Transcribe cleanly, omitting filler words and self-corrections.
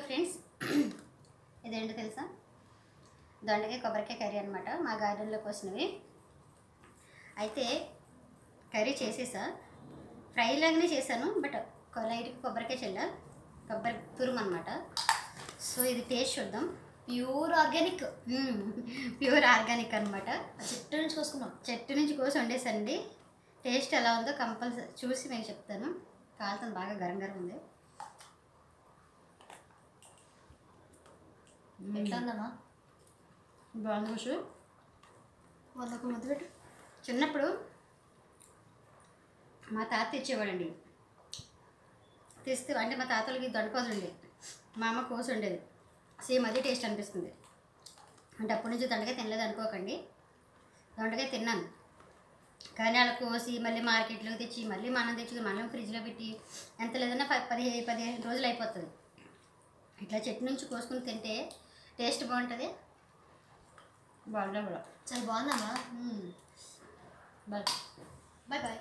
Friends ఇదేంటో తెలుసా? దొండకాయ కొబ్బరికాయ కర్రీ అనమాట. మా గార్డెన్లో కోసినవి. అయితే కర్రీ చేసేసా, ఫ్రై లాగానే చేశాను. బట్ లైట్గా కొబ్బరికాయ చల్లా, కొబ్బరి తురుము అనమాట. సో ఇది టేస్ట్ చూద్దాం. ప్యూర్ ఆర్గానిక్, ప్యూర్ ఆర్గానిక్ అనమాట. చెట్టు నుంచి కోసుకున్నాం, చెట్టు నుంచి కోసి వండేసండి. టేస్ట్ ఎలా ఉందో కంపల్సరీ చూసి మీకు చెప్తాను. కాలుతుంది, బాగా గరం గరం ఉంది. ఎట్లా ఉందమ్మా? బాగుంది ఖుషు. వాళ్ళకు ముద్దు పెట్టు. చిన్నప్పుడు మా తాత తెచ్చేవాడండి. తెస్తే అంటే మా తాతలకి దొండకోస ఉండేది, మా అమ్మ కోసి ఉండేది. సేమ్ అదే టేస్ట్ అనిపిస్తుంది. అంటే అప్పటి నుంచి దొండకాయ తినలేదు అనుకోకండి, దొండకాయ తిన్నాను. కానీ అలా కోసి మళ్ళీ మార్కెట్లోకి తెచ్చి మళ్ళీ మనం తెచ్చుకుని మళ్ళీ ఫ్రిడ్జ్లో పెట్టి ఎంత లేదన్నా 15 రోజులు అయిపోతుంది. ఇట్లా చెట్టు నుంచి కోసుకుని తింటే టేస్ట్ బాగుంటుంది. బాగుందా కూడా చాలా బాగుందమ్మా. Bye bye bye.